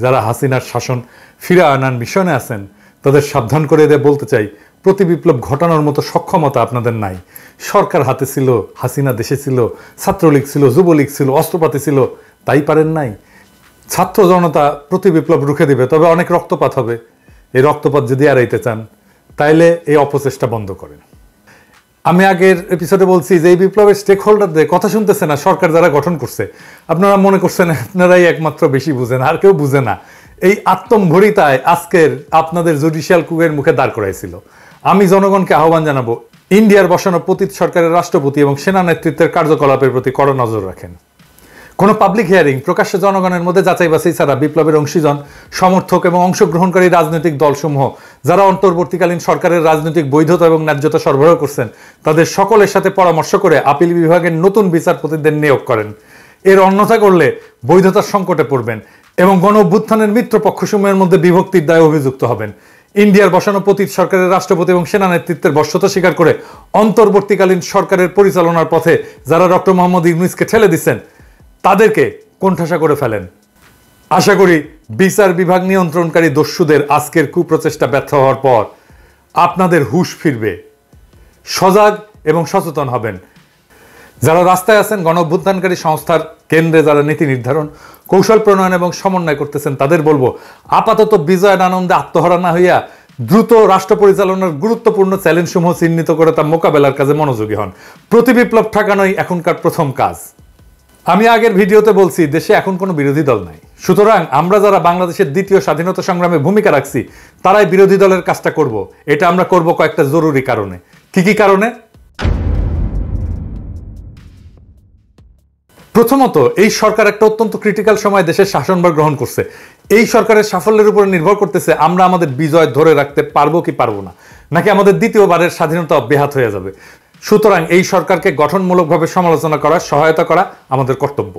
যারা হাসিনার শাসন ফিরে আনার মিশনে আছেন তাদের সাবধান করে দিয়ে বলতে চাই, প্রতি বিপ্লব ঘটানোর মতো সক্ষমতা আপনাদের নাই। সরকার হাতে ছিল, হাসিনা দেশে ছিল, ছাত্রলীগ ছিল, যুবলীগ ছিল, অস্ত্রপাতি ছিল, তাই পারেন নাই। ছাত্র জনতা প্রতি বিপ্লব রুখে দেবে, তবে অনেক রক্তপাত হবে। এই রক্তপাত যদি এড়াইতে চান তাইলে এই অপচেষ্টা বন্ধ করেন। আমি আগের এপিসোডে বলছি যে এই বিপ্লবের স্টেক হোল্ডারদের কথা শুনতেছে না সরকার যারা গঠন করছে। আপনারা মনে করছেন আপনারাই একমাত্র বেশি বুঝেন, আর কেউ বুঝে না। এই আত্মম্ভরিতায় আজকের আপনাদের জুডিশিয়াল কুয়ের মুখে দাঁড় করাইছিল। আমি জনগণকে আহ্বান জানাবো, ইন্ডিয়ার বসানো পতিত সরকারের রাষ্ট্রপতি এবং সেনা নেতৃত্বের কার্যকলাপের প্রতি কড়া নজর রাখেন। কোনো পাবলিক হিয়ারিং প্রকাশ্যে জনগণের মধ্যে যাচাই বাছাই ছাড়া বিপ্লবের অংশীজন, সমর্থক এবং অংশগ্রহণকারী রাজনৈতিক দলসমূহ যারা অন্তর্বর্তীকালীন সরকারের রাজনৈতিক বৈধতা এবং ন্যায্যতা সরবরাহ করছেন তাদের সকলের সাথে পরামর্শ করে আপিল বিভাগের নতুন বিচারপতিদের নিয়োগ করেন। এর অন্যথা করলে বৈধতার সংকটে পড়বেন এবং গণ অভ্যুত্থানের মিত্রপক্ষসমূহের মধ্যে বিভক্তির দায়ে অভিযুক্ত হবেন। ইন্ডিয়ার বসানো পতিত সরকারের রাষ্ট্রপতি এবং সেনা নেতৃত্বের বশ্যতা স্বীকার করে অন্তর্বর্তীকালীন সরকারের পরিচালনার পথে যারা ডক্টর মোহাম্মদ ইউনূসকে ঠেলে দিচ্ছেন তাদেরকে কোণঠাসা করে ফেলেন। আশা করি বিচার বিভাগ নিয়ন্ত্রণকারী দস্যুদের আজকের কুপ্রচেষ্টা ব্যর্থ হওয়ার পর আপনাদের হুঁশ ফিরবে, সজাগ এবং সচেতন হবেন। যারা রাস্তায় আছেন, গণ অভ্যুত্থানকারী সংস্থার কেন্দ্রে যারা নীতি নির্ধারণ, কৌশল প্রণয়ন এবং সমন্বয় করতেছেন তাদের বলবো, আপাতত বিজয়ের আনন্দে আত্মহারা না হইয়া দ্রুত রাষ্ট্র পরিচালনার গুরুত্বপূর্ণ চ্যালেঞ্জসমূহ চিহ্নিত করে তা মোকাবেলার কাজে মনোযোগী হন। প্রতি বিপ্লব ঠেকানোই এখনকার প্রথম কাজ। আমি আগের ভিডিওতে বলছি দেশে এখন কোনো বিরোধী দল নাই, সুতরাং আমরা যারা বাংলাদেশের দ্বিতীয় স্বাধীনতা সংগ্রামে ভূমিকা রাখছি তারাই বিরোধী দলের কাজটা করব। এটা আমরা করব কয়েকটা জরুরি কারণে। কি কি কারণে? প্রথমত, এই সরকার একটা অত্যন্ত ক্রিটিক্যাল সময় দেশের শাসনভার গ্রহণ করছে। এই সরকারের সাফল্যের উপর নির্ভর করতেছে আমরা আমাদের বিজয় ধরে রাখতে পারবো কি পারবো না, নাকি আমাদের দ্বিতীয়বারের স্বাধীনতা ব্যাহত হয়ে যাবে। সুতরাং এই সরকারকে গঠনমূলকভাবে সমালোচনা করা, সহায়তা করা আমাদের কর্তব্য।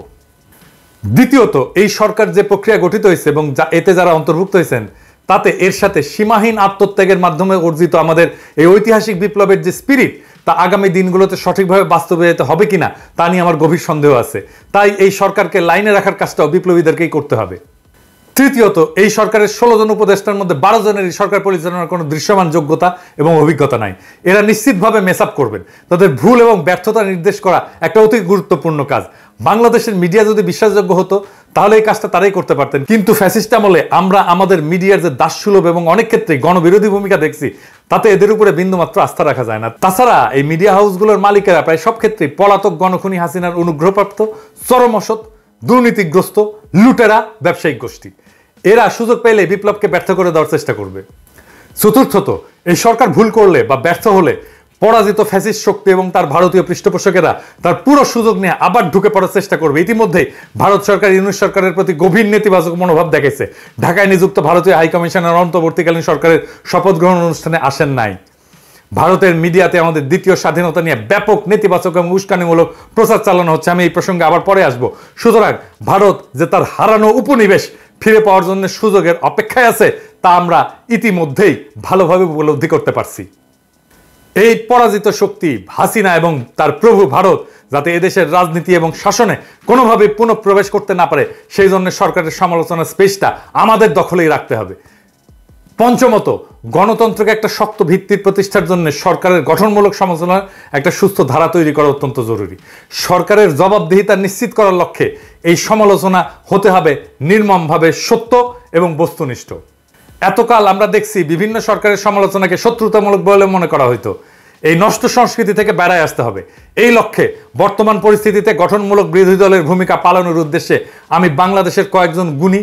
দ্বিতীয়ত, এই সরকার যে প্রক্রিয়া গঠিত হয়েছে এবং এতে যারা অন্তর্ভুক্ত হয়েছেন তাতে এর সাথে সীমাহীন আত্মত্যাগের মাধ্যমে অর্জিত আমাদের এই ঐতিহাসিক বিপ্লবের যে স্পিরিট তা আগামী দিনগুলোতে সঠিকভাবে বাস্তবায়িত হবে কিনা তা নিয়ে আমার গভীর সন্দেহ আছে। তাই এই সরকারকে লাইনে রাখার কাজটাও বিপ্লবীদেরকেই করতে হবে। তৃতীয়ত, এই সরকারের 16 জন উপদেষ্টার মধ্যে 12 জনেরই সরকার পরিচালনার কোনো দৃশ্যমান যোগ্যতা এবং অভিজ্ঞতা নাই। এরা নিশ্চিতভাবে মেস আপ করবেন। তাদের ভুল এবং ব্যর্থতা নির্দেশ করা একটা অতি গুরুত্বপূর্ণ কাজ। বাংলাদেশের মিডিয়া যদি বিশ্বাসযোগ্য হতো তাহলে এই কাজটা তারাই করতে পারতেন, কিন্তু ফ্যাসিস্ট আমলে আমরা আমাদের মিডিয়ার যে দাসসুলভ এবং অনেক ক্ষেত্রে গণবিরোধী ভূমিকা দেখছি তাতে এদের উপরে বিন্দুমাত্র আস্থা রাখা যায় না। তাছাড়া এই মিডিয়া হাউসগুলোর মালিকেরা প্রায় সব ক্ষেত্রে পলাতক গণখনি হাসিনার অনুগ্রহপ্রাপ্ত, চরম অসৎ, দুর্নীতিগ্রস্ত, লুটেরা ব্যবসায়িক গোষ্ঠী। এরা সুযোগ পেলে বিপ্লবকে ব্যর্থ করে দেওয়ার চেষ্টা করবে। চতুর্থত, এই সরকার ভুল করলে বা ব্যর্থ হলে পরাজিত ফ্যাসিস্ট শক্তি এবং তার ভারতীয় পৃষ্ঠপোষকেরা তার পুরো সুযোগ নিয়ে আবার ঢুকে পড়ার চেষ্টা করবে। ইতিমধ্যেই ভারত সরকার ইউনূস সরকারের প্রতি গভীর নেতিবাচক মনোভাব দেখাইছে। ঢাকায় নিযুক্ত ভারতীয় হাইকমিশনার অন্তর্বর্তীকালীন সরকারের শপথ গ্রহণ অনুষ্ঠানে আসেন নাই। ভারতের মিডিয়াতে আমাদের দ্বিতীয় স্বাধীনতা নিয়ে ব্যাপক নেতিবাচক এবং উস্কানিমূলক প্রচার চালানো হচ্ছে। আমি এই প্রসঙ্গে আবার পরে আসবো। সুতরাং ভারত যে তার হারানো উপনিবেশ ফিরে পাওয়ার জন্য সুযোগের অপেক্ষায় আছে তা আমরা ইতিমধ্যেই ভালোভাবে উপলব্ধি করতে পারছি। এই পরাজিত শক্তি হাসিনা এবং তার প্রভু ভারত যাতে এদেশের রাজনীতি এবং শাসনে কোনোভাবে পুনঃপ্রবেশ করতে না পারে সেই জন্য সরকারের সমালোচনার স্পেসটা আমাদের দখলেই রাখতে হবে। পঞ্চমত, গণতন্ত্রকে একটা শক্ত ভিত্তির প্রতিষ্ঠার জন্য সরকারের গঠনমূলক সমালোচনার একটা সুস্থ ধারা তৈরি করা অত্যন্ত জরুরি। সরকারের জবাবদিহিতা নিশ্চিত করার লক্ষ্যে এই সমালোচনা হতে হবে নির্মমভাবে সত্য এবং বস্তুনিষ্ঠ। এতকাল আমরা দেখছি বিভিন্ন সরকারের সমালোচনাকে শত্রুতামূলক বলে মনে করা হইতো। এই নষ্ট সংস্কৃতি থেকে বেড়ায় আসতে হবে। এই লক্ষ্যে বর্তমান পরিস্থিতিতে গঠনমূলক বিরোধী দলের ভূমিকা পালনের উদ্দেশ্যে আমি বাংলাদেশের কয়েকজন গুণী,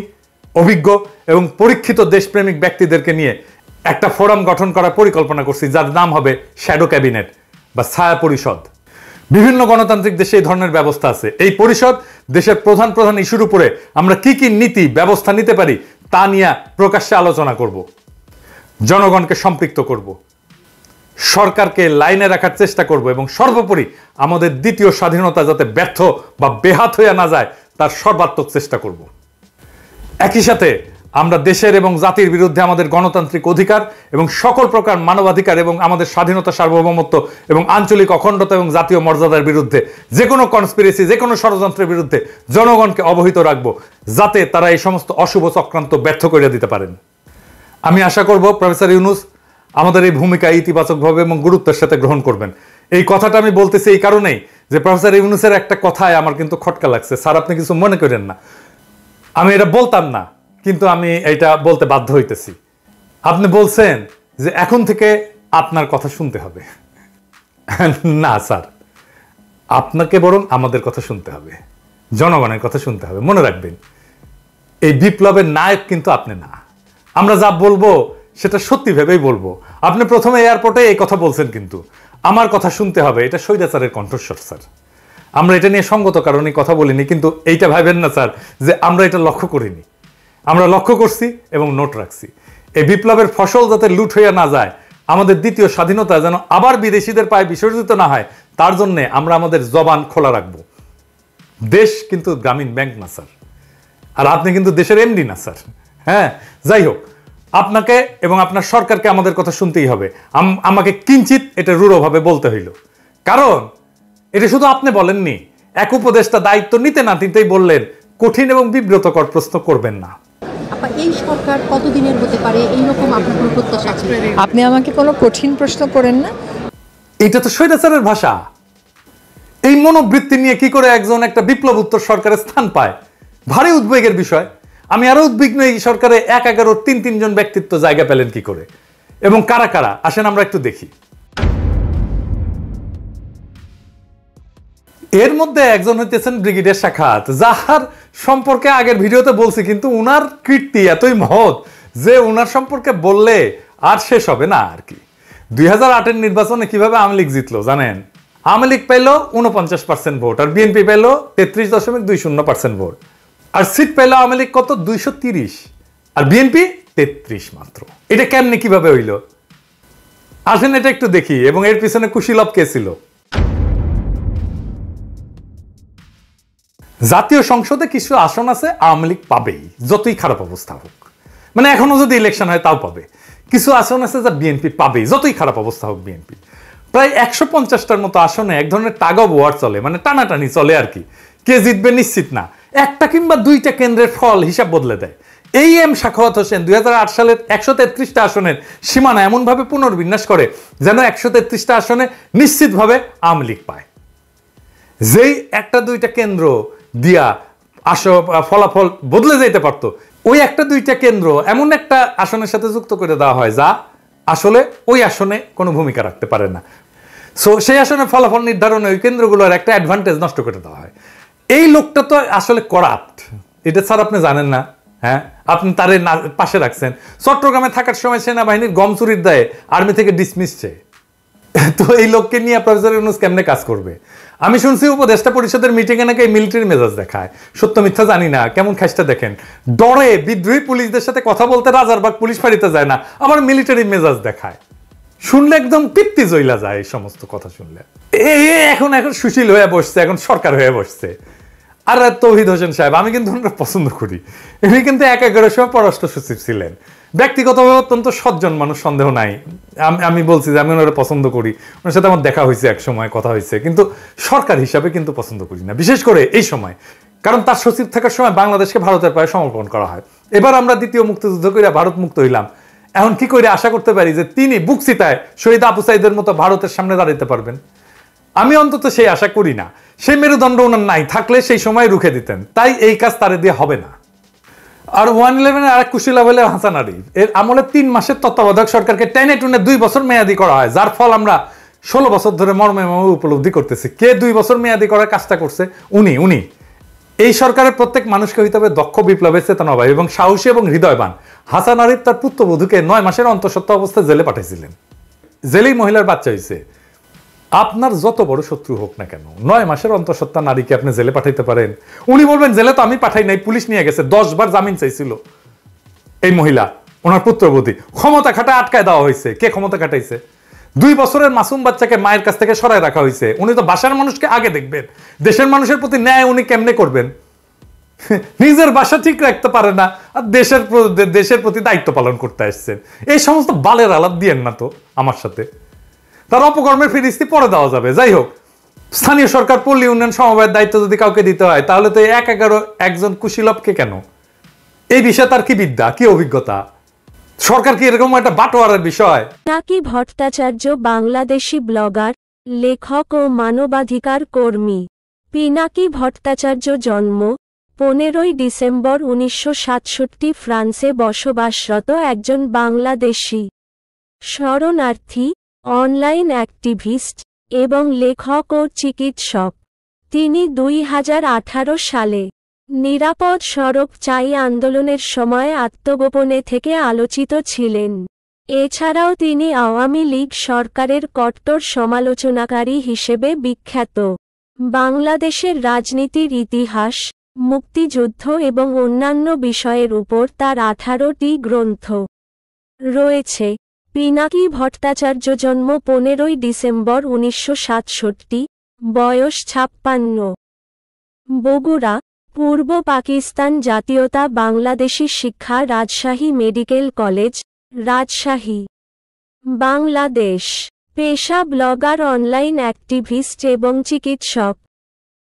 অভিজ্ঞ এবং পরীক্ষিত দেশপ্রেমিক ব্যক্তিদেরকে নিয়ে একটা ফোরাম গঠন করার পরিকল্পনা করছি, যার নাম হবে শ্যাডো ক্যাবিনেট বা ছায়া পরিষদ। বিভিন্ন গণতান্ত্রিক দেশে এই ধরনের ব্যবস্থা আছে। এই পরিষদ দেশের প্রধান প্রধান ইস্যুর উপরে আমরা কি কি নীতি ব্যবস্থা নিতে পারি তা নিয়ে প্রকাশ্যে আলোচনা করব, জনগণকে সম্পৃক্ত করব, সরকারকে লাইনে রাখার চেষ্টা করব এবং সর্বোপরি আমাদের দ্বিতীয় স্বাধীনতা যাতে ব্যর্থ বা বেহাত হয়ে না যায় তার সর্বাত্মক চেষ্টা করব। একই সাথে আমরা দেশের এবং জাতির বিরুদ্ধে আমাদের গণতান্ত্রিক অধিকার এবং সকল প্রকার মানবাধিকার এবং আমাদের স্বাধীনতা, সার্বভৌমত্ব এবং আঞ্চলিক অখণ্ডতা এবং জাতীয় মর্যাদার বিরুদ্ধে যে কোনো কনস্পিরেসি, যে কোনো ষড়যন্ত্রের বিরুদ্ধে জনগণকে অবহিত রাখবো, যাতে তারা এই সমস্ত অশুভ চক্রান্ত ব্যর্থ করে দিতে পারেন। আমি আশা করব প্রফেসর ইউনূস আমাদের এই ভূমিকা ইতিবাচকভাবে এবং গুরুত্বের সাথে গ্রহণ করবেন। এই কথাটা আমি বলতেছি এই কারণেই যে প্রফেসর ইউনূসের একটা কথায় আমার কিন্তু খটকা লাগছে। স্যার, আপনি কিছু মনে করেন না, আমি এটা বলতাম না, কিন্তু আমি এটা বলতে বাধ্য হইতেছি। আপনি বলছেন যে এখন থেকে আপনার কথা শুনতে হবে। না স্যার, আপনাকে বরং আমাদের কথা শুনতে হবে, জনগণের কথা শুনতে হবে। মনে রাখবেন, এই বিপ্লবের নায়ক কিন্তু আপনি না। আমরা যা বলবো সেটা সত্যি ভেবেই বলবো। আপনি প্রথমে এয়ারপোর্টে এই কথা বলছেন, কিন্তু আমার কথা শুনতে হবে, এটা স্বৈরাচারের কণ্ঠস্বর স্যার। আমরা এটা নিয়ে সঙ্গত কারণে কথা বলিনি, কিন্তু এইটা ভাবেন না স্যার যে আমরা এটা লক্ষ্য করিনি। আমরা লক্ষ্য করছি এবং নোট রাখছি। এই বিপ্লবের ফসল যাতে লুট হইয়া না যায়, আমাদের দ্বিতীয় স্বাধীনতা যেন আবার বিদেশিদের পায়ে বিসর্জিত না হয়, তার জন্যে আমরা আমাদের জবান খোলা রাখবো। দেশ কিন্তু গ্রামীণ ব্যাংক না স্যার, আর আপনি কিন্তু দেশের এমডি না স্যার। হ্যাঁ, যাই হোক, আপনাকে এবং আপনার সরকারকে আমাদের কথা শুনতেই হবে। আমাকে কিঞ্চিত এটা রূঢ়ভাবে বলতে হইল, কারণ এটা শুধু আপনি বলেননি, এক উপদেষ্টা দায়িত্ব নিতে না নিতেই বললেন কঠিন এবং বিব্রতকর প্রশ্ন করবেন না। এই সরকার কতদিনের হতে পারে, এইরকম আপনার কোনো প্রত্যাশা আছে? আপনি আমাকে কোনো কঠিন প্রশ্ন করেন না। এটা তো স্বৈরাচারের ভাষা। এই মনোবৃত্তি নিয়ে কি করে একজন একটা বিপ্লব উত্তর সরকারের স্থান পায়, ভারী উদ্বেগের বিষয়। আমি আরো উদ্বিগ্ন, এই সরকারে ১-১১ ৩-৩ ব্যক্তিত্ব জায়গা পেলেন কি করে এবং কারা কারা, আসেন আমরা একটু দেখি। এর মধ্যে একজন হইতেছেন ব্রিগেডিয়ার সাখাওয়াত, যাহার সম্পর্কে আগের ভিডিওতে বলছি, কিন্তু উনার কীর্তি এতই মহৎ যে উনার সম্পর্কে বললে আর শেষ হবে না আর কি। ২০০৮-এর নির্বাচনে কিভাবে আওয়ামী লীগ জিতলো জানেন? আওয়ামী লীগ পেল 49% ভোট, আর বিএনপি পেল 33.20% ভোট, আর সিট পেল আওয়ামী লীগ কত? 230, আর বিএনপি 33 মাত্র। এটা কেমনে কিভাবে হইল? আসেন এটা একটু দেখি, এবং এর পিছনে কুশীলব কে ছিল। জাতীয় সংসদে কিছু আসন আছে আওয়ামী লীগ পাবেই, যতই খারাপ অবস্থা হোক। মানে এখনো যদি ইলেকশন হয় তাও পাবে। কিছু আসন আছে যা বিএনপি পাবেই, যতই খারাপ অবস্থা হোক। বিএনপি প্রায় ১৫০টার মতো আসনে এক ধরনের টাগ অফ ওয়ার চলে, মানে টানাটানি চলে আর কি। কে জিতবে নিশ্চিত না, একটা কিংবা দুইটা কেন্দ্রের ফল হিসাব বদলে দেয়। এই এম সাখাওয়াত হোসেন ২০০৮ সালের ১৩৩টা আসনের সীমানা এমনভাবে পুনর্বিন্যাস করে যেন ১৩৩টা আসনে নিশ্চিতভাবে আওয়ামী লীগ পায়। যেই একটা দুইটা কেন্দ্র দিয়া ফলাফল বদলে যেতে পারতো, ওই একটা দুইটা কেন্দ্র এমন একটা আসনের সাথে যুক্ত করে দেওয়া হয় যা আসলে ওই আসনে কোনো ভূমিকা রাখতে পারে না। সো সেই আসনে ফলাফল নির্ধারণে ওই কেন্দ্রগুলোর একটা অ্যাডভান্টেজ নষ্ট করে দেওয়া হয়। এই লোকটা তো আসলে করাপ্ট, এটা স্যার আপনি জানেন না? হ্যাঁ, আপনি তার পাশে রাখছেন। চট্টগ্রামে থাকার সময় সেনাবাহিনীর গম চুরির দায়ে আর্মি থেকে ডিসমিস চেয়ে। তো এই লোককে নিয়ে প্রফেসর ইউনূস কেমনে কাজ করবে? আমি শুনছি উপদেষ্টা পরিষদের মিটিংয়ে নাকি মিলিটারি মেজাজ দেখায়। সত্য মিথ্যা জানি না, কেমন খাইসটা দেখেন। ডরে বিদ্রোহী পুলিশদের সাথে কথা বলতে রাজারবাগ পুলিশ ফাঁড়িতে যায় না, আবার মিলিটারি মেজাজ দেখায়। শুনলে একদম পিত্তি জইলা যায় এই সমস্ত কথা শুনলে। এখন সুশীল হয়ে বসছে, এখন সরকার হয়ে বসছে। আর তৌহিদ হোসেন সাহেব, আমি কিন্তু ওনারা পছন্দ করি। উনি কিন্তু ১-১ সময় পররাষ্ট্র সচিব ছিলেন, ব্যক্তিগতভাবে অত্যন্ত সজ্জন মানুষ, সন্দেহ নাই। আমি বলছি যে আমি ওনারা পছন্দ করি, ওনার সাথে আমার দেখা হয়েছে, এক সময় কথা হয়েছে, কিন্তু সরকার হিসাবে কিন্তু পছন্দ করি না, বিশেষ করে এই সময়। কারণ তার সচিব থাকার সময় বাংলাদেশকে ভারতের পায়ে সমর্পণ করা হয়। এবার আমরা দ্বিতীয় মুক্তিযুদ্ধ করে ভারত মুক্ত হইলাম, এখন কি করে আশা করতে পারি যে তিনি বুকসিতায় শহীদ আবু সাইদের মতো ভারতের সামনে দাঁড়াতে পারবেন? আমি অন্তত সেই আশা করি না। সেই মেরুদণ্ড ওনার নাই, থাকলে সেই সময় রুখে দিতেন। তাই এই কাজ তারে দিয়ে হবে না। আর 111-এর আরেক কুশীলা হলে হাসান আরিফ, এর আমলে 3 মাসের তত্ত্বাবধায়ক সরকারকে টেনে টুনে 2 বছর মেয়াদি করা হয়, যার ফল আমরা 16 বছর ধরে মর্মে উপলব্ধি করতেছি। কে 2 বছর মেয়াদি করার কাজটা করছে? উনি। এই সরকারের প্রত্যেক মানুষকে হইতে হবে দক্ষ বিপ্লবের চেতনাবাহী এবং সাহসী এবং হৃদয়বান। হাসান আরিফ তার পুত্রবধূকে 9 মাসের অন্তঃসত্ত্বা অবস্থায় জেলে পাঠাইছিলেন। জেলেই মহিলার বাচ্চা হয়েছে। আপনার যত বড় শত্রু হোক না কেন, 9 মাসের অন্তঃসত্ত্বা নারীকে আপনি জেলে পাঠাইতে পারেন? উনি বলবেন জেলে তো আমি পাঠাই নাই, পুলিশ নিয়ে গেছে। 10 বার জামিন চাইছিল এই মহিলা, ওনার পুত্রবধূ। ক্ষমতা খাটা আটকায় দেওয়া হয়েছে। কে ক্ষমতা খাটাইছে? 2 বছরের মাসুম বাচ্চাকে মায়ের কাছ থেকে সরায় রাখা হয়েছে। উনি তো বাসার মানুষকে আগে দেখবেন, দেশের মানুষের প্রতি ন্যায় উনি কেমনে করবেন? নিজের বাসা ঠিক রাখতে পারে না আর দেশের প্রতি দায়িত্ব পালন করতে আসছেন। এই সমস্ত বালের আলাপ দিয়েন না তো আমার সাথে। তার অপকর্মের ফিরিস্তি পরে দেওয়া যাবে। যাই হোক, স্থানীয় সরকার পল্লী উন্নয়ন সমবায়ের দায়িত্ব যদি কাউকে দিতে হয় তাহলে তো 1/11 একজন কুশীলবকে কেন? এই বিষয়ে তার কি বিদ্যা, কি অভিজ্ঞতা? সরকার কি এরকম একটা বাটোয়ারার বিষয়? পিনাকি ভট্টাচার্য বাংলাদেশি ব্লগার, লেখক ও মানবাধিকার কর্মী। পিনাকি ভট্টাচার্য জন্ম 15 ডিসেম্বর 1967, ফ্রান্সে বসবাসরত একজন বাংলাদেশি শরণার্থী, অনলাইন অ্যাক্টিভিস্ট এবং লেখক ও চিকিৎসক। তিনি 2018 সালে নিরাপদ সড়ক চাই আন্দোলনের সময় আত্মগোপনে থেকে আলোচিত ছিলেন। এছাড়াও তিনি আওয়ামী লীগ সরকারের কট্টর সমালোচনাকারী হিসেবে বিখ্যাত। বাংলাদেশের রাজনীতির ইতিহাস, মুক্তিযুদ্ধ এবং অন্যান্য বিষয়ের উপর তার 18টি গ্রন্থ রয়েছে। পিনাকি ভট্টাচার্য জন্ম 15 ডিসেম্বর 1967, বয়স 56। বগুড়া, পূর্ব পাকিস্তান জাতীয়তা, বাংলাদেশি শিক্ষা, রাজশাহী মেডিকেল কলেজ, রাজশাহী, বাংলাদেশ। পেশা ব্লগার, অনলাইন অ্যাক্টিভিস্ট এবং চিকিৎসক।